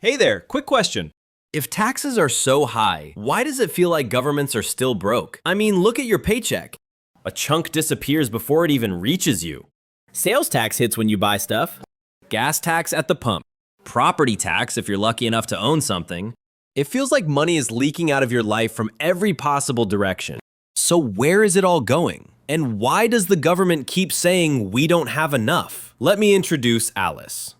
Hey there, quick question. If taxes are so high, why does it feel like governments are still broke? I mean, look at your paycheck. A chunk disappears before it even reaches you. Sales tax hits when you buy stuff. Gas tax at the pump. Property tax if you're lucky enough to own something. It feels like money is leaking out of your life from every possible direction. So where is it all going? And why does the government keep saying we don't have enough? Let me introduce Alice.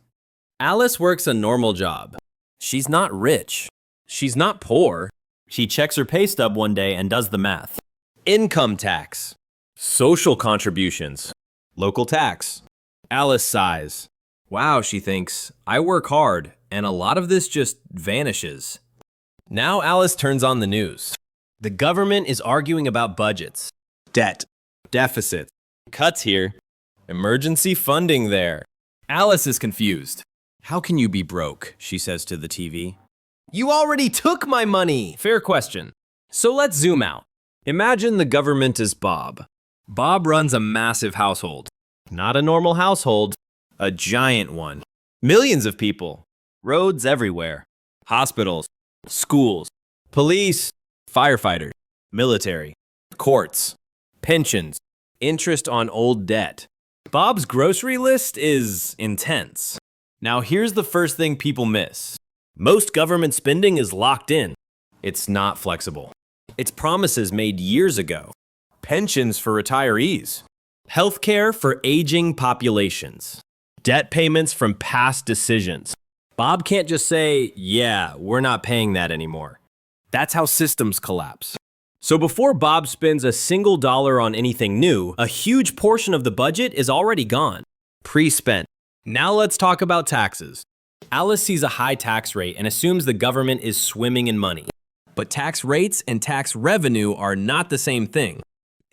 Alice works a normal job. She's not rich. She's not poor. She checks her pay stub one day and does the math. Income tax. Social contributions. Local tax. Alice sighs. Wow, she thinks, I work hard, and a lot of this just vanishes. Now Alice turns on the news. The government is arguing about budgets. Debt. Deficits. Cuts here. Emergency funding there. Alice is confused. How can you be broke? She says to the TV. You already took my money! Fair question. So let's zoom out. Imagine the government is Bob. Bob runs a massive household. Not a normal household, a giant one. Millions of people. Roads everywhere. Hospitals. Schools. Police. Firefighters. Military. Courts. Pensions. Interest on old debt. Bob's grocery list is intense. Now here's the first thing people miss. Most government spending is locked in. It's not flexible. It's promises made years ago. Pensions for retirees. Healthcare for aging populations. Debt payments from past decisions. Bob can't just say, yeah, we're not paying that anymore. That's how systems collapse. So before Bob spends a single dollar on anything new, a huge portion of the budget is already gone. Pre-spent. Now let's talk about taxes. Alice sees a high tax rate and assumes the government is swimming in money. But tax rates and tax revenue are not the same thing.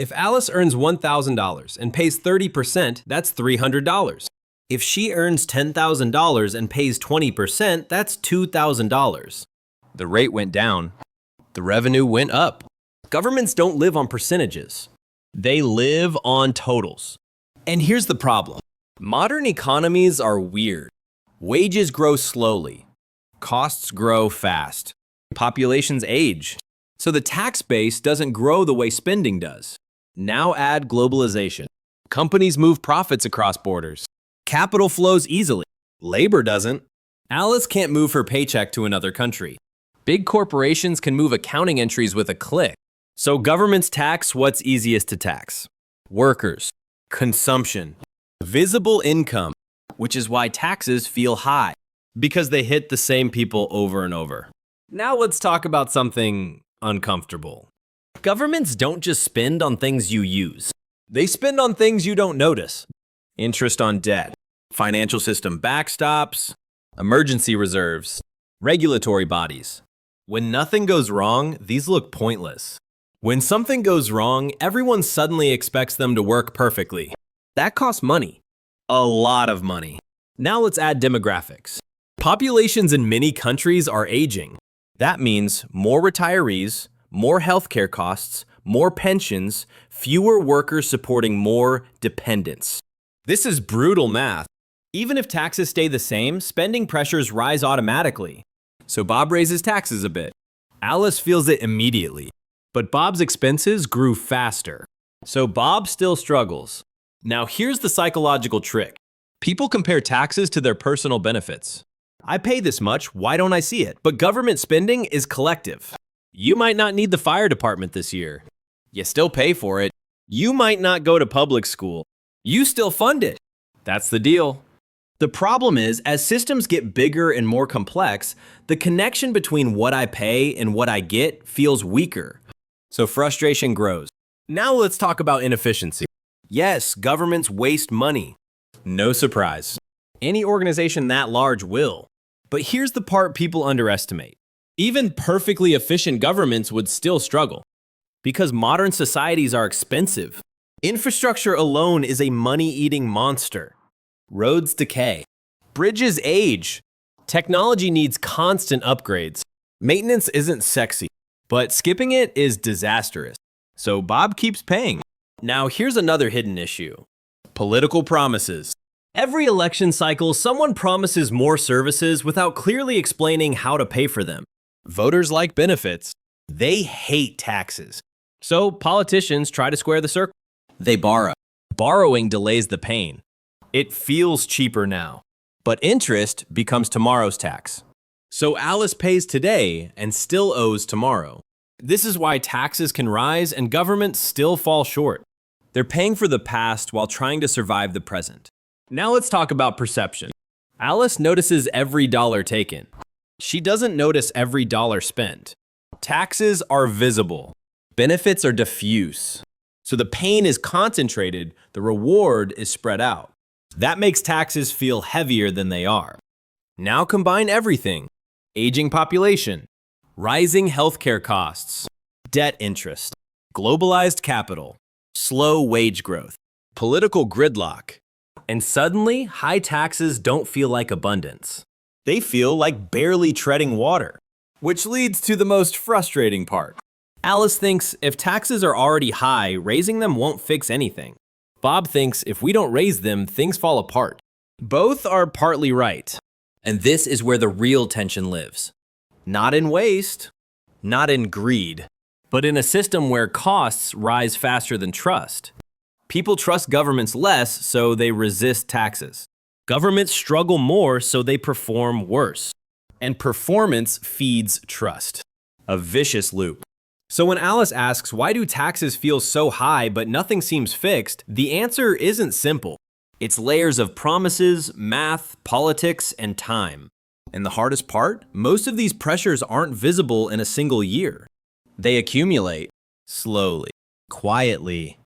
If Alice earns $1,000 and pays 30%, that's $300. If she earns $10,000 and pays 20%, that's $2,000. The rate went down. The revenue went up. Governments don't live on percentages. They live on totals. And here's the problem. Modern economies are weird. Wages grow slowly. Costs grow fast. Populations age. So the tax base doesn't grow the way spending does. Now add globalization. Companies move profits across borders. Capital flows easily. Labor doesn't. Alice can't move her paycheck to another country. Big corporations can move accounting entries with a click. So governments tax what's easiest to tax. Workers. Consumption. Visible income, which is why taxes feel high, because they hit the same people over and over. Now let's talk about something uncomfortable. Governments don't just spend on things you use. They spend on things you don't notice. Interest on debt, financial system backstops, emergency reserves, regulatory bodies. When nothing goes wrong, these look pointless. When something goes wrong, everyone suddenly expects them to work perfectly. That costs money. A lot of money. Now let's add demographics. Populations in many countries are aging. That means more retirees, more healthcare costs, more pensions, fewer workers supporting more dependents. This is brutal math. Even if taxes stay the same, spending pressures rise automatically. So Bob raises taxes a bit. Alice feels it immediately. But Bob's expenses grew faster. So Bob still struggles. Now here's the psychological trick. People compare taxes to their personal benefits. I pay this much, why don't I see it? But government spending is collective. You might not need the fire department this year. You still pay for it. You might not go to public school. You still fund it. That's the deal. The problem is, as systems get bigger and more complex, the connection between what I pay and what I get feels weaker. So frustration grows. Now let's talk about inefficiency. Yes, governments waste money. No surprise. Any organization that large will. But here's the part people underestimate. Even perfectly efficient governments would still struggle. Because modern societies are expensive. Infrastructure alone is a money-eating monster. Roads decay. Bridges age. Technology needs constant upgrades. Maintenance isn't sexy, but skipping it is disastrous. So Bob keeps paying. Now here's another hidden issue. Political promises. Every election cycle, someone promises more services without clearly explaining how to pay for them. Voters like benefits. They hate taxes. So politicians try to square the circle. They borrow. Borrowing delays the pain. It feels cheaper now. But interest becomes tomorrow's tax. So Alice pays today and still owes tomorrow. This is why taxes can rise and governments still fall short. They're paying for the past while trying to survive the present. Now let's talk about perception. Alice notices every dollar taken. She doesn't notice every dollar spent. Taxes are visible. Benefits are diffuse. So the pain is concentrated, the reward is spread out. That makes taxes feel heavier than they are. Now combine everything: aging population, rising healthcare costs, debt interest, globalized capital, slow wage growth, political gridlock, and suddenly high taxes don't feel like abundance. They feel like barely treading water, which leads to the most frustrating part. Alice thinks if taxes are already high, raising them won't fix anything. Bob thinks if we don't raise them, things fall apart. Both are partly right. And this is where the real tension lives. Not in waste, not in greed, but in a system where costs rise faster than trust. People trust governments less, so they resist taxes. Governments struggle more, so they perform worse. And performance feeds trust. A vicious loop. So when Alice asks, why do taxes feel so high but nothing seems fixed, the answer isn't simple. It's layers of promises, math, politics, and time. And the hardest part? Most of these pressures aren't visible in a single year. They accumulate slowly, quietly,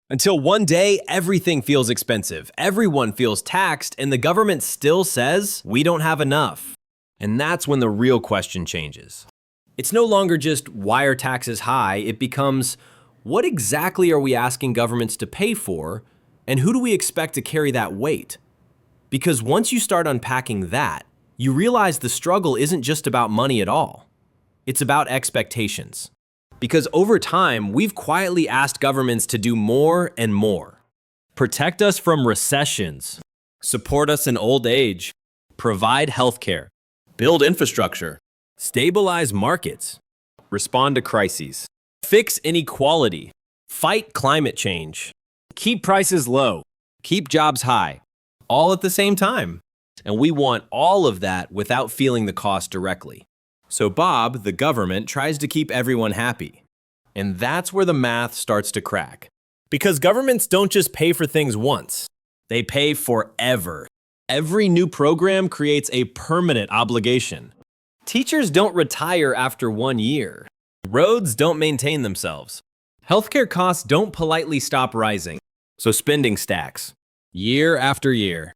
until one day everything feels expensive, everyone feels taxed, and the government still says, we don't have enough. And that's when the real question changes. It's no longer just, why are taxes high? It becomes, what exactly are we asking governments to pay for, and who do we expect to carry that weight? Because once you start unpacking that, you realize the struggle isn't just about money at all. It's about expectations. Because over time, we've quietly asked governments to do more and more. Protect us from recessions, support us in old age, provide healthcare, build infrastructure, stabilize markets, respond to crises, fix inequality, fight climate change, keep prices low, keep jobs high, all at the same time. And we want all of that without feeling the cost directly. So Bob, the government, tries to keep everyone happy. And that's where the math starts to crack. Because governments don't just pay for things once. They pay forever. Every new program creates a permanent obligation. Teachers don't retire after 1 year. Roads don't maintain themselves. Healthcare costs don't politely stop rising. So spending stacks, year after year.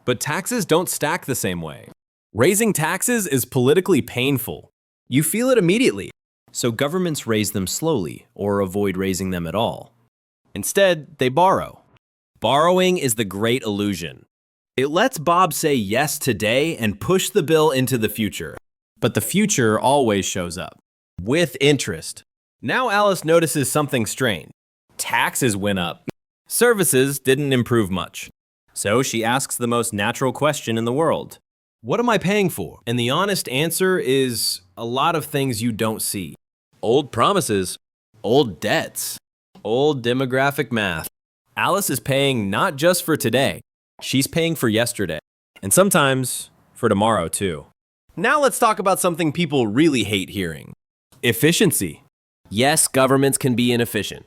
But taxes don't stack the same way. Raising taxes is politically painful. You feel it immediately. So governments raise them slowly or avoid raising them at all. Instead, they borrow. Borrowing is the great illusion. It lets Bob say yes today and push the bill into the future. But the future always shows up. With interest. Now Alice notices something strange. Taxes went up. Services didn't improve much. So she asks the most natural question in the world. What am I paying for? And the honest answer is a lot of things you don't see. Old promises, old debts, old demographic math. Alice is paying not just for today. She's paying for yesterday. And sometimes for tomorrow too. Now let's talk about something people really hate hearing. Efficiency. Yes, governments can be inefficient.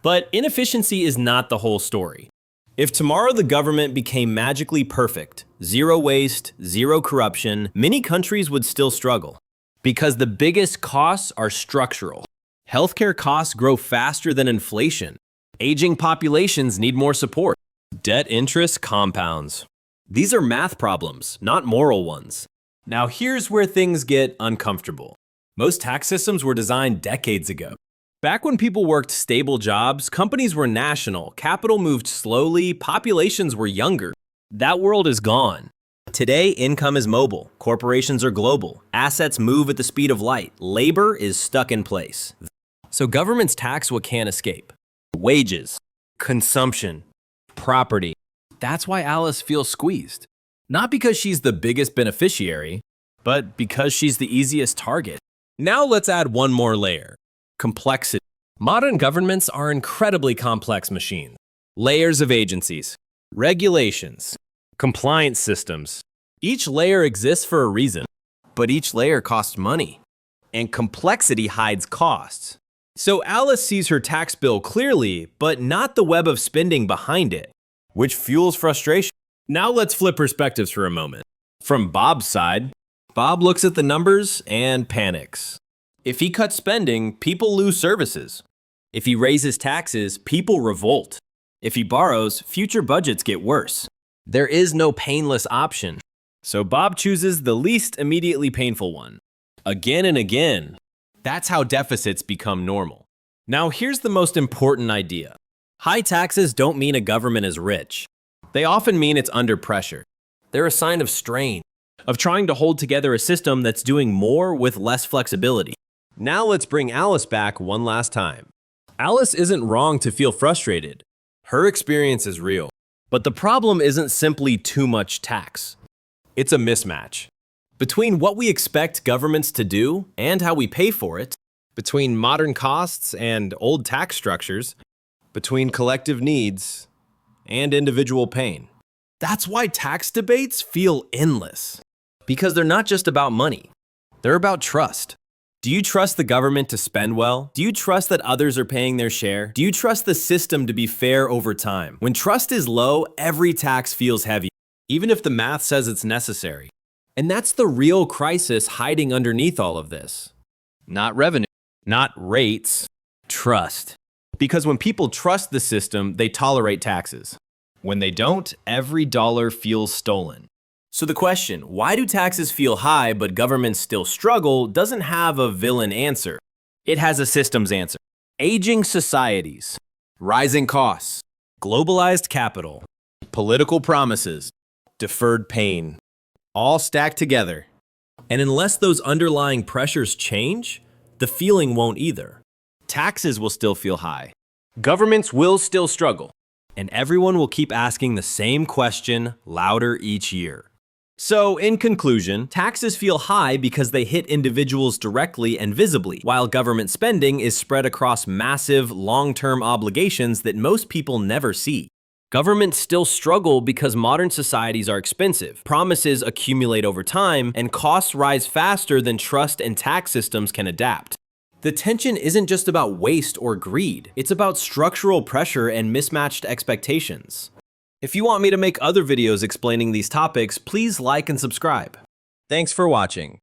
But inefficiency is not the whole story. If tomorrow the government became magically perfect, zero waste, zero corruption, many countries would still struggle. Because the biggest costs are structural. Healthcare costs grow faster than inflation. Aging populations need more support. Debt interest compounds. These are math problems, not moral ones. Now here's where things get uncomfortable. Most tax systems were designed decades ago. Back when people worked stable jobs, companies were national, capital moved slowly, populations were younger. That world is gone. Today, income is mobile, corporations are global, assets move at the speed of light, labor is stuck in place. So governments tax what can't escape. Wages, consumption, property, That's why Alice feels squeezed. Not because she's the biggest beneficiary, but because she's the easiest target. Now let's add one more layer: complexity. Modern governments are incredibly complex machines. Layers of agencies, regulations, compliance systems. Each layer exists for a reason, but each layer costs money. And complexity hides costs. So Alice sees her tax bill clearly, but not the web of spending behind it, which fuels frustration. Now let's flip perspectives for a moment. From Bob's side, Bob looks at the numbers and panics. If he cuts spending, people lose services. If he raises taxes, people revolt. If he borrows, future budgets get worse. There is no painless option. So Bob chooses the least immediately painful one. Again and again. That's how deficits become normal. Now here's the most important idea. High taxes don't mean a government is rich. They often mean it's under pressure. They're a sign of strain, of trying to hold together a system that's doing more with less flexibility. Now let's bring Alice back one last time. Alice isn't wrong to feel frustrated. Her experience is real. But the problem isn't simply too much tax. It's a mismatch between what we expect governments to do and how we pay for it, between modern costs and old tax structures, between collective needs and individual pain. That's why tax debates feel endless, because they're not just about money. They're about trust. Do you trust the government to spend well? Do you trust that others are paying their share? Do you trust the system to be fair over time? When trust is low, every tax feels heavy, even if the math says it's necessary. And that's the real crisis hiding underneath all of this. Not revenue, not rates, trust. Because when people trust the system, they tolerate taxes. When they don't, every dollar feels stolen. So the question, why do taxes feel high but governments still struggle, doesn't have a villain answer. It has a systems answer. Aging societies, rising costs, globalized capital, political promises, deferred pain, all stacked together. And unless those underlying pressures change, the feeling won't either. Taxes will still feel high. Governments will still struggle. And everyone will keep asking the same question louder each year. So, in conclusion, taxes feel high because they hit individuals directly and visibly, while government spending is spread across massive, long-term obligations that most people never see. Governments still struggle because modern societies are expensive, promises accumulate over time, and costs rise faster than trust and tax systems can adapt. The tension isn't just about waste or greed, it's about structural pressure and mismatched expectations. If you want me to make other videos explaining these topics, please like and subscribe. Thanks for watching.